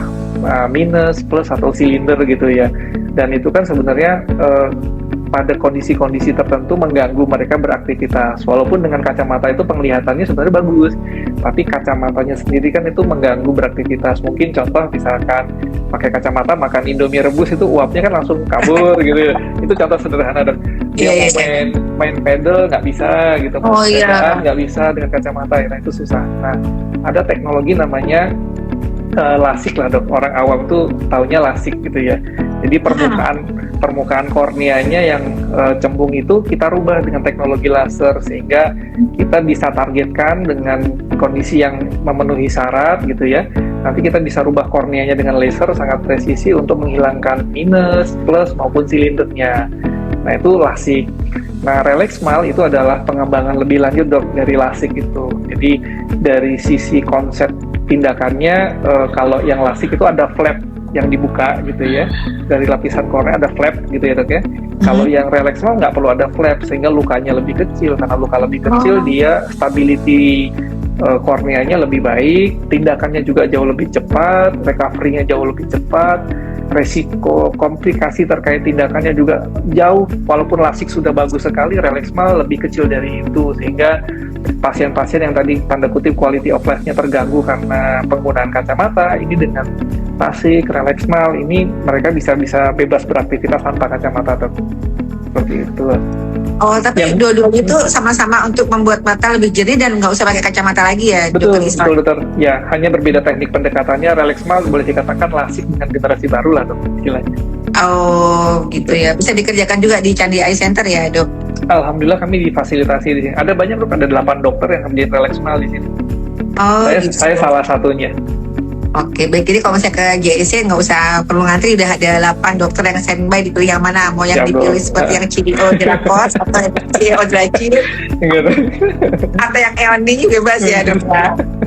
minus, plus atau silinder gitu ya. Dan itu kan sebenarnya pada kondisi-kondisi tertentu mengganggu mereka beraktivitas. Walaupun dengan kacamata itu penglihatannya sebenarnya bagus, tapi kacamatanya sendiri kan itu mengganggu beraktivitas. Mungkin contoh misalkan pakai kacamata makan Indomie rebus itu uapnya kan langsung kabur gitu. Itu contoh sederhana dok. Dia mau main pedal nggak bisa gitu, nggak bisa dengan kacamata, nah itu susah. Nah ada teknologi namanya lasik lah dok. Orang awam tuh taunya lasik gitu ya. Jadi permukaan korneanya yang cembung itu kita rubah dengan teknologi laser, sehingga kita bisa targetkan dengan kondisi yang memenuhi syarat gitu ya. Nanti kita bisa rubah korneanya dengan laser sangat presisi untuk menghilangkan minus, plus maupun silindernya. Nah itu lasik. Nah relax smile itu adalah pengembangan lebih lanjut dok dari lasik itu. Jadi dari sisi konsep tindakannya, kalau yang lasik itu ada flap yang dibuka gitu ya, dari lapisan kornea ada flap gitu ya dok ya. Kalau yang relax smile nggak perlu ada flap, sehingga lukanya lebih kecil. Karena luka lebih kecil dia stability korneanya lebih baik, tindakannya juga jauh lebih cepat, recovery-nya jauh lebih cepat, resiko komplikasi terkait tindakannya juga jauh. Walaupun lasik sudah bagus sekali, relax smile lebih kecil dari itu, sehingga pasien-pasien yang tadi tanda kutip quality of life-nya terganggu karena penggunaan kacamata, ini dengan lasik, relax smile ini mereka bisa bebas beraktivitas tanpa kacamata dok. Seperti itu. Oh, tapi dua-duanya itu sama-sama untuk membuat mata lebih jernih dan nggak usah pakai kacamata lagi ya, betul, dokter Ismail? Betul, dokter. Ya, hanya berbeda teknik pendekatannya. Relax smile boleh dikatakan lasik dengan generasi baru lah, dok, istilahnya. Oh, gitu ya. Bisa dikerjakan juga di Candi Eye Center ya, dok? Alhamdulillah kami difasilitasi di sini. Ada banyak, dok. Ada 8 dokter yang ngerjain relax smile di sini. Oh, saya salah satunya. Oke, baik. Jadi kalau misalnya ke JSC nggak usah perlu ngantri, udah ada 8 dokter yang standby, dipilih yang mana? Mau yang dipilih seperti yang CDO Drakos atau yang CEO Draci atau yang Eoni bebas ya dok.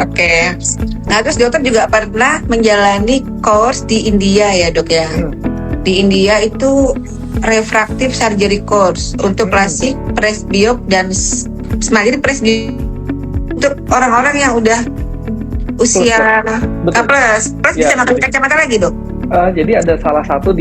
Oke. Nah terus dokter juga pernah menjalani course di India ya dok ya. Di India itu refractive surgery course untuk lasik, presbiop dan smile. Jadi presbiop untuk orang-orang yang udah usia plus ya, bisa pakai kacamata lagi dok? Jadi ada salah satu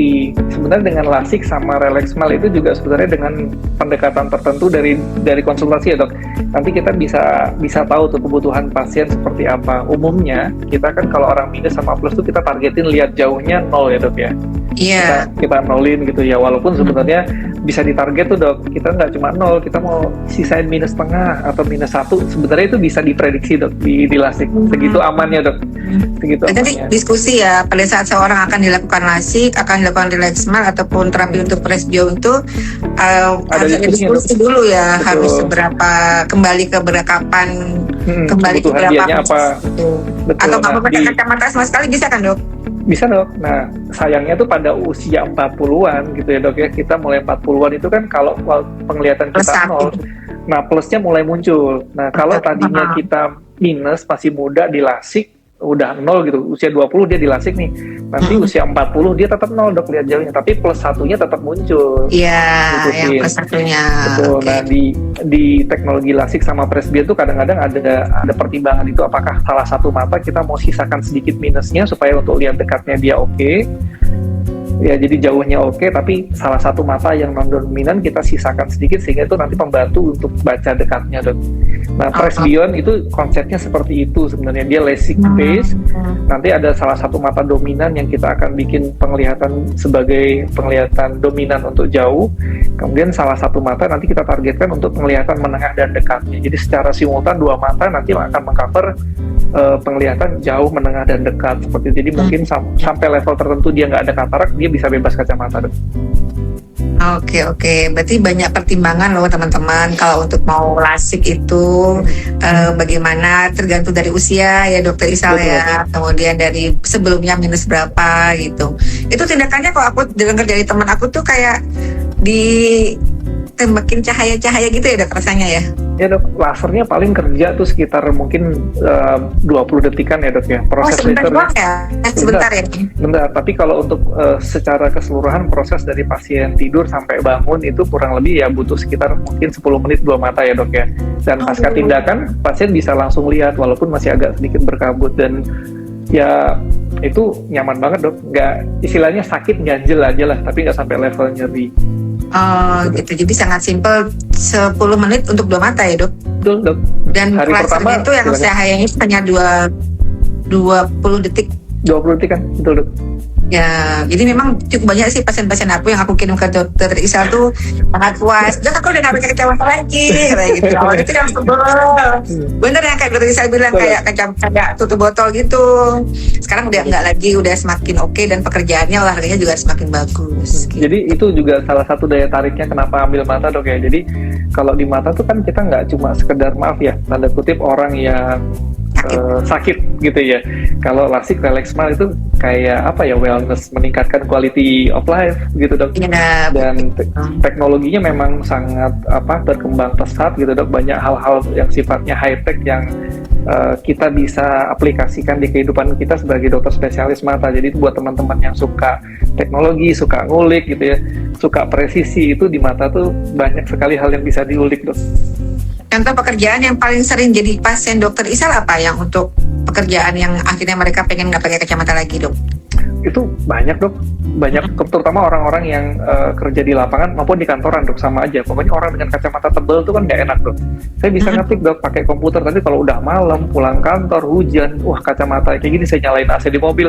sebenarnya dengan lasik sama relax smile itu juga sebenarnya dengan pendekatan tertentu dari konsultasi ya dok. Nanti kita bisa tahu tuh kebutuhan pasien seperti apa. Umumnya kita kan kalau orang minus sama plus tuh kita targetin lihat jauhnya 0 ya dok ya. Iya. Kita nolin gitu ya, walaupun sebenarnya bisa ditarget tuh dok. Kita nggak cuma 0, kita mau sisain minus setengah atau minus 1. Sebenarnya itu bisa diprediksi dok di lasik. Segitu amannya dok. Segitu amannya. Jadi diskusi ya pada saat seorang akan dilakukan lasik, akan dilakukan relax smile ataupun terapi untuk presbio itu harus ada diskusinya, diskusi dulu ya. Betul. Harus kembali ke kapan kembali ke kebutuhan berapa dianya apa. Betul. atau nggak Nah, pakai kacamata sama sekali bisa kan dok? bisa dok. Nah sayangnya tuh pada usia 40-an gitu ya dok ya, kita mulai 40-an itu kan kalau penglihatan Plus kita satu. 0, nah plusnya mulai muncul. Nah kalau tadinya kita minus masih muda di LASIK udah 0 gitu, usia 20 dia di LASIK nih, nanti usia 40 dia tetap 0 dok lihat jauhnya, tapi plus satunya tetap muncul. Iya, Ikutin. yang plus satunya. Betul. Oke. Nah di teknologi LASIK sama presbio itu kadang-kadang ada pertimbangan itu, apakah salah satu mata kita mau sisakan sedikit minusnya supaya untuk lihat dekatnya dia oke. Ya jadi jauhnya oke, tapi salah satu mata yang non dominan kita sisakan sedikit sehingga itu nanti membantu untuk baca dekatnya dok. Nah presbion itu konsepnya seperti itu sebenarnya, dia LASIK base. Nanti ada salah satu mata dominan yang kita akan bikin penglihatan sebagai penglihatan dominan untuk jauh. Kemudian salah satu mata nanti kita targetkan untuk penglihatan menengah dan dekatnya. Jadi secara simultan dua mata nanti akan mengcover penglihatan jauh, menengah dan dekat seperti itu. Jadi mungkin sampai level tertentu dia nggak ada katarak, dia bisa bebas kacamata dok. Oke, berarti banyak pertimbangan loh teman-teman kalau untuk mau LASIK itu bagaimana, tergantung dari usia ya dokter Isal ya, kemudian dari sebelumnya minus berapa gitu. Itu tindakannya kalau aku dengar dari teman aku tuh kayak ditembakin cahaya-cahaya gitu ya dok rasanya ya? Ya dok, lasernya paling kerja tuh sekitar mungkin 20 detikan ya dok ya. Proses sebentar doang ya? Sebentar ya? Bentar, tapi kalau untuk secara keseluruhan proses dari pasien tidur sampai bangun itu kurang lebih ya butuh sekitar mungkin 10 menit 2 mata ya dok ya. Dan pasca tindakan pasien bisa langsung lihat walaupun masih agak sedikit berkabut, dan ya itu nyaman banget dok. Nggak, istilahnya sakit ganjel aja lah, tapi nggak sampai level nyeri. Oh gitu, jadi sangat simpel, 10 menit untuk 2 mata ya dok? Betul dok. Dan hari pertama itu yang cahayanya hanya 20 detik. 20 detik kan, betul dok. Ya, jadi memang cukup banyak sih pasien-pasien aku yang aku kirim ke dokter Isal tuh sangat puas. Dok, aku udah gak pakai kacamata lagi, kayak gitu. Awal itu yang sebel. Bener yang kayak dokter Isal bilang, kayak kacamata tutup botol gitu. Sekarang udah enggak lagi, udah semakin oke, dan pekerjaannya, olahraganya juga semakin bagus. Gitu. Jadi itu juga salah satu daya tariknya kenapa ambil mata dok ya. Jadi kalau di mata tuh kan kita nggak cuma sekedar, maaf ya, tanda kutip orang yang sakit gitu ya. Kalau LASIK Relax Smile itu kayak apa ya, wellness, meningkatkan quality of life gitu dok. Ya, dan teknologinya memang sangat berkembang pesat gitu dok. Banyak hal-hal yang sifatnya high tech yang kita bisa aplikasikan di kehidupan kita sebagai dokter spesialis mata. Jadi buat teman-teman yang suka teknologi, suka ngulik gitu ya, suka presisi, itu di mata tuh banyak sekali hal yang bisa diulik dok. Contoh pekerjaan yang paling sering jadi pasien dokter Isal apa, yang untuk pekerjaan yang akhirnya mereka pengen nggak pakai kacamata lagi dok? Itu banyak dok, banyak, terutama orang-orang yang kerja di lapangan maupun di kantoran dok, sama aja. Pokoknya orang dengan kacamata tebal tuh kan nggak enak dok. Saya bisa ngetik dok pakai komputer, tapi kalau udah malam pulang kantor hujan, wah kacamata kayak gini saya nyalain AC di mobil,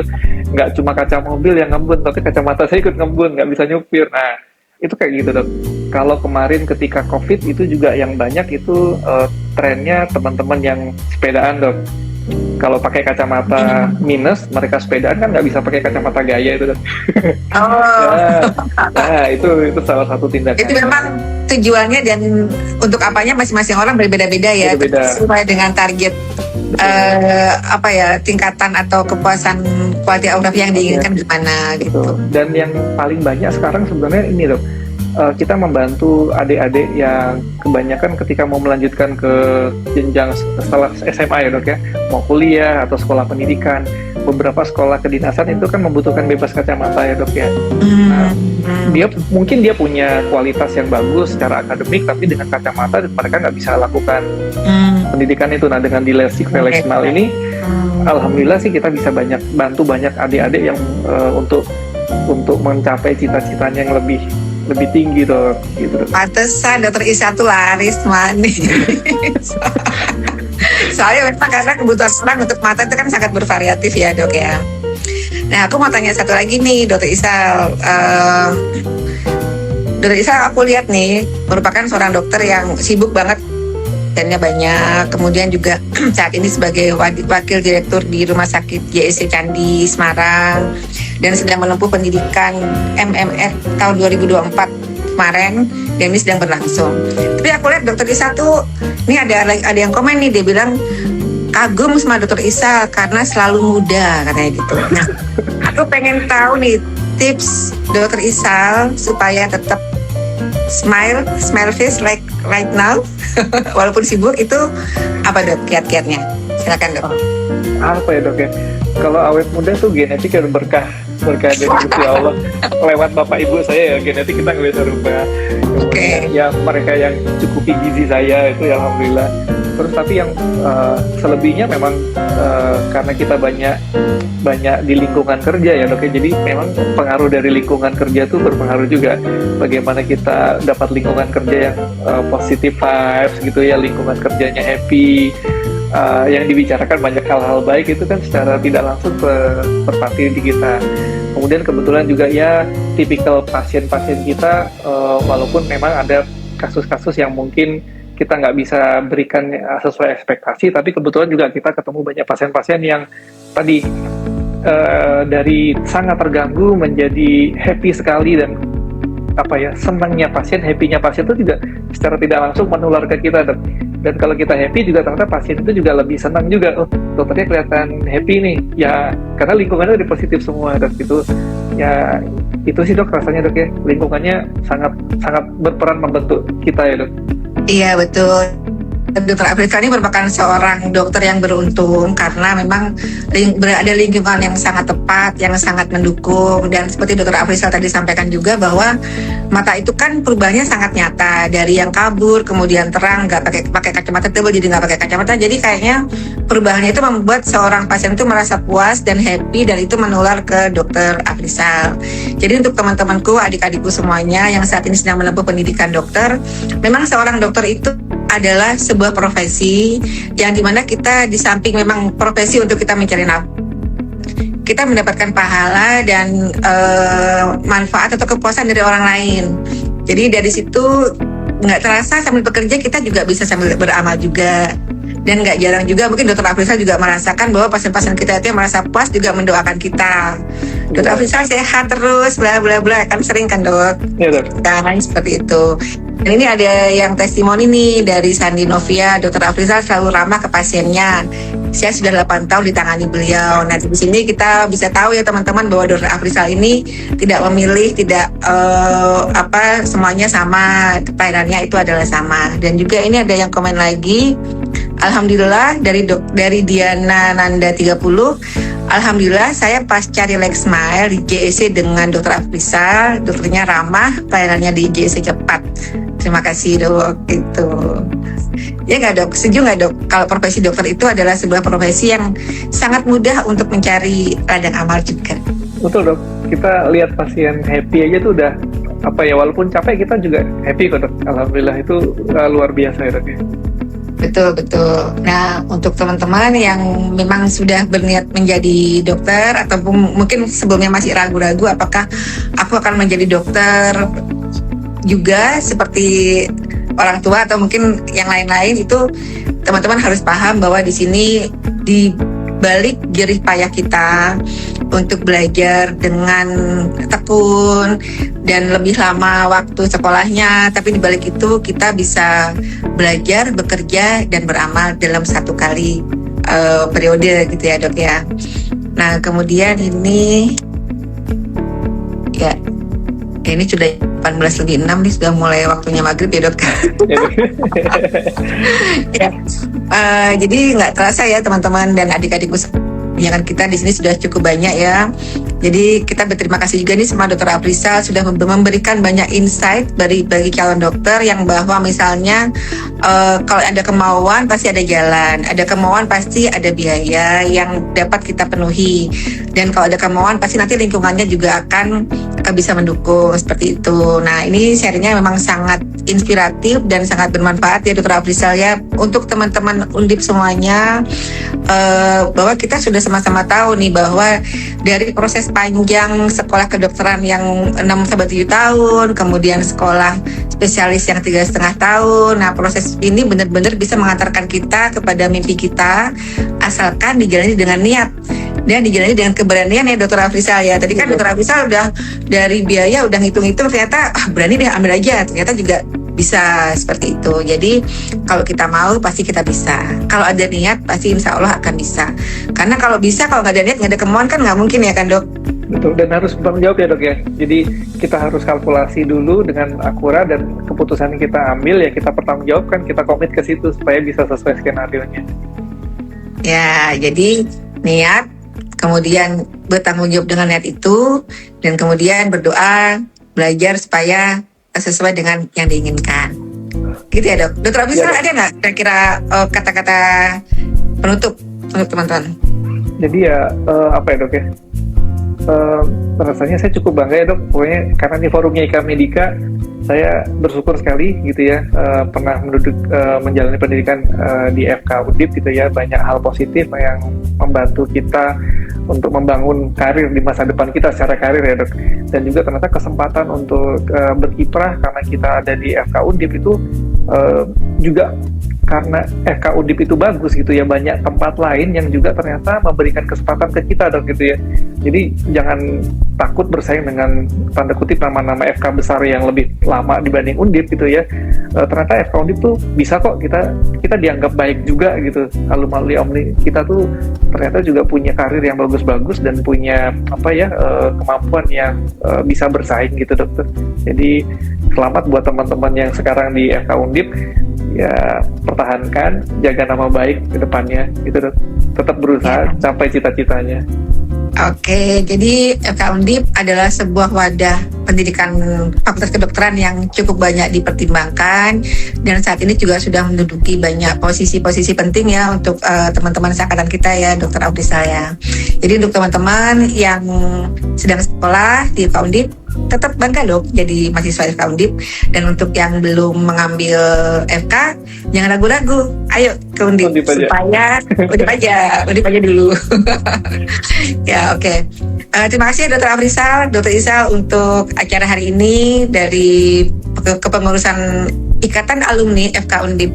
nggak cuma kaca mobil yang ngembun, tapi kacamata saya ikut ngembun, nggak bisa nyupir. Nah itu kayak gitu dok. Kalau kemarin ketika COVID itu juga yang banyak itu trennya teman-teman yang sepedaan dok. Kalau pakai kacamata minus, mereka sepedaan kan nggak bisa pakai kacamata gaya itu dok. Nah itu salah satu tindakan. Itu memang tujuannya dan untuk apanya masing-masing orang berbeda-beda ya. Sesuai dengan target tingkatan atau kepuasan quality of life yang diinginkan gimana gitu. Dan yang paling banyak sekarang sebenarnya ini dok, kita membantu adik-adik yang kebanyakan ketika mau melanjutkan ke jenjang setelah SMA ya dok ya, mau kuliah atau sekolah pendidikan. Beberapa sekolah kedinasan itu kan membutuhkan bebas kacamata ya dok ya. Nah, mungkin dia punya kualitas yang bagus secara akademik, tapi dengan kacamata mereka nggak bisa lakukan pendidikan itu. Nah dengan di LASIK Relax Smile ini, alhamdulillah sih kita bisa bantu banyak adik-adik yang untuk mencapai cita-citanya yang lebih tinggi dok, gitu. Pantesan dokter Isa tuh laris manis. Soalnya memang karena kebutuhan orang untuk mata itu kan sangat bervariatif ya dok ya. Nah aku mau tanya satu lagi nih dokter Isal. Dokter Isal aku lihat nih merupakan seorang dokter yang sibuk banget pasiennya banyak. Kemudian juga saat ini sebagai wakil direktur di Rumah Sakit JSC Candi Semarang dan sedang menempuh pendidikan MMR tahun 2024 kemarin, dan ini sedang berlangsung. Tapi aku lihat Dokter Isa tuh, ini ada yang komen nih, dia bilang kagum sama Dokter Isa karena selalu muda katanya gitu. Nah, aku pengen tahu nih tips Dokter Isa supaya tetap smile face like right now walaupun sibuk, itu apa Dok kiat-kiatnya? Silakan Dok. Apa ya Dok ya? Kalau awet muda tuh genetik yang berkah dari Gusti Allah. Lewat bapak ibu saya ya, genetik kita nggak bisa rubah. Oke. Ya mereka yang cukupi gizi saya itu ya alhamdulillah. Terus tapi yang selebihnya memang karena kita banyak di lingkungan kerja ya Dok ya. Jadi memang pengaruh dari lingkungan kerja tuh berpengaruh juga. Bagaimana kita dapat lingkungan kerja yang positive vibes gitu ya, lingkungan kerjanya happy. Yang dibicarakan banyak hal-hal baik itu kan secara tidak langsung terpatri di kita. Kemudian kebetulan juga ya tipikal pasien-pasien kita, walaupun memang ada kasus-kasus yang mungkin kita nggak bisa berikan sesuai ekspektasi, tapi kebetulan juga kita ketemu banyak pasien-pasien yang tadi dari sangat terganggu menjadi happy sekali, dan senangnya pasien, happy-nya pasien itu juga secara tidak langsung menular ke kita. Dan kalau kita happy juga ternyata pasien itu juga lebih senang juga. Oh, dokternya kelihatan happy nih. Ya, karena lingkungannya udah positif semua, Dok. Ya, itu sih Dok rasanya Dok ya. Lingkungannya sangat berperan membentuk kita ya Dok. Iya, betul. Dokter Afrisa ini merupakan seorang dokter yang beruntung karena memang berada lingkungan yang sangat tepat, yang sangat mendukung. Dan seperti Dokter Afrisa tadi sampaikan juga bahwa mata itu kan perubahannya sangat nyata, dari yang kabur kemudian terang, nggak pakai kacamata tebal jadi nggak pakai kacamata. Jadi kayaknya perubahannya itu membuat seorang pasien itu merasa puas dan happy, dan itu menular ke Dokter Afrisa. Jadi untuk teman-temanku, adik-adikku semuanya yang saat ini sedang menempuh pendidikan dokter, memang seorang dokter itu adalah sebuah profesi yang dimana kita di samping memang profesi untuk kita mencari nafkah, kita mendapatkan pahala dan manfaat atau kepuasan dari orang lain. Jadi dari situ nggak terasa sambil bekerja kita juga bisa sambil beramal juga. Dan nggak jarang juga mungkin Dokter Afrisa juga merasakan bahwa pasien-pasien kita itu yang merasa puas juga mendoakan kita. Dokter Afrisa sehat terus, bla bla bla, kan sering kan Dok? Iya Dok. Kan seperti itu. Dan ini ada yang testimoni nih dari Sandi Novia, Dokter Afrisa selalu ramah ke pasiennya. Saya sudah 8 tahun ditangani beliau. Nah di sini kita bisa tahu ya teman-teman bahwa Dokter Afrisa ini tidak memilih, tidak semuanya sama, pelayanannya itu adalah sama. Dan juga ini ada yang komen lagi. Alhamdulillah dari Diana Nanda 30. Alhamdulillah saya pasca Relax Smile di JSC dengan Dokter Afrisa, dokternya ramah, pelayanannya di JSC cepat. Terima kasih Dok. Itu ya nggak Dok? Setuju nggak Dok? Kalau profesi dokter itu adalah sebuah profesi yang sangat mudah untuk mencari ladang amal juga. Betul Dok. Kita lihat pasien happy aja tuh udah walaupun capek kita juga happy kok Dok. Alhamdulillah itu luar biasa ya Dok. Betul. Nah, untuk teman-teman yang memang sudah berniat menjadi dokter atau mungkin sebelumnya masih ragu-ragu apakah aku akan menjadi dokter juga seperti orang tua atau mungkin yang lain-lain, itu teman-teman harus paham bahwa di sini di balik jerih payah kita untuk belajar dengan tekun dan lebih lama waktu sekolahnya, tapi di balik itu kita bisa belajar, bekerja, dan beramal dalam satu kali periode gitu ya Dok ya. Nah kemudian ini ini sudah 18:06 nih, sudah mulai waktunya maghrib ya Dok. Ya. Jadi nggak terasa ya teman-teman dan adik-adikku, kebanyakan kita di sini sudah cukup banyak ya. Jadi kita berterima kasih juga nih sama Dokter Afrisa sudah memberikan banyak insight bagi calon dokter yang bahwa misalnya kalau ada kemauan pasti ada jalan, ada kemauan pasti ada biaya yang dapat kita penuhi, dan kalau ada kemauan pasti nanti lingkungannya juga akan bisa mendukung seperti itu. Nah ini sharingnya memang sangat inspiratif dan sangat bermanfaat ya Dokter Afrisa ya untuk teman-teman Undip semuanya, bahwa kita sudah sama-sama tahu nih bahwa dari proses sepanjang sekolah kedokteran yang 6 sampai 7 tahun, kemudian sekolah spesialis yang 3,5 tahun. Nah, proses ini benar-benar bisa mengantarkan kita kepada mimpi kita, asalkan dijalani dengan niat dan dijalani dengan keberanian ya Dokter Afrizal ya. Tadi kan Dokter Afrizal udah dari biaya udah ngitung-ngitung, ternyata berani deh ambil aja, ternyata juga bisa seperti itu. Jadi kalau kita mau pasti kita bisa. Kalau ada niat pasti insya Allah akan bisa. Karena kalau bisa, kalau nggak ada niat, nggak ada kemauan kan nggak mungkin ya kan Dok? Betul, dan harus bertanggung jawab ya Dok ya. Jadi kita harus kalkulasi dulu dengan akurat, dan keputusan yang kita ambil ya kita pertanggungjawabkan, kita komit ke situ supaya bisa sesuai skenario-nya. Ya, jadi niat, kemudian bertanggung jawab dengan niat itu, dan kemudian berdoa, belajar supaya sesuai dengan yang diinginkan. Gitu ya Dok. Dokter Afrizal ada nggak kira-kira kata-kata penutup untuk teman-teman? Jadi ya apa ya Dok ya? Rasanya saya cukup bangga ya Dok, pokoknya karena di forumnya IKA Medika saya bersyukur sekali gitu ya, pernah menjalani pendidikan di FK Undip gitu ya. Banyak hal positif yang membantu kita untuk membangun karir di masa depan kita secara karir ya Dok. Dan juga ternyata kesempatan untuk berkiprah karena kita ada di FK Undip itu juga karena FK Undip itu bagus gitu ya, banyak tempat lain yang juga ternyata memberikan kesempatan ke kita Dok gitu ya. Jadi jangan takut bersaing dengan tanda kutip nama-nama FK besar yang lebih lama dibanding Undip gitu ya. Ternyata FK Undip tuh bisa kok kita dianggap baik juga gitu. Alumni kita tuh ternyata juga punya karir yang bagus-bagus dan punya kemampuan yang bisa bersaing gitu Dokter. Jadi selamat buat teman-teman yang sekarang di FK Undip, ya pertahankan, jaga nama baik ke depannya gitu Dok. Tetap berusaha capai cita-citanya. Oke, jadi FK Undip adalah sebuah wadah pendidikan fakultas kedokteran yang cukup banyak dipertimbangkan, dan saat ini juga sudah menduduki banyak posisi-posisi penting ya untuk teman-teman seangkatan kita ya Dokter Afrizal ya. Jadi untuk teman-teman yang sedang sekolah di FK Undip, tetap bangga loh jadi mahasiswa FK Undip. Dan untuk yang belum mengambil FK, jangan ragu-ragu, ayo ke Undip supaya Undip aja dulu. Ya, oke. Terima kasih Dokter Afrizal, Dokter Isal untuk acara hari ini dari kepengurusan Ikatan Alumni FK Undip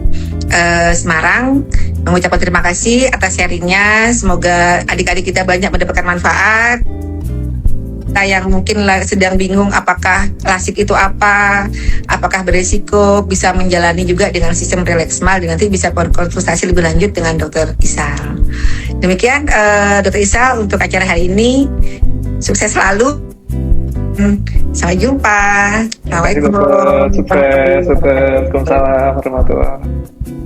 Semarang. Mengucapkan terima kasih atas sharingnya. Semoga adik-adik kita banyak mendapatkan manfaat. Kita yang mungkin sedang bingung apakah lasik itu apa, apakah beresiko, bisa menjalani juga dengan sistem relaxmal, dan nanti bisa konsultasi lebih lanjut dengan Dokter Isal. Demikian Dokter Isal untuk acara hari ini. Sukses selalu. Sampai jumpa. Assalamualaikum. Sukses. Waalaikumsalam warahmatullahi wabarakatuh.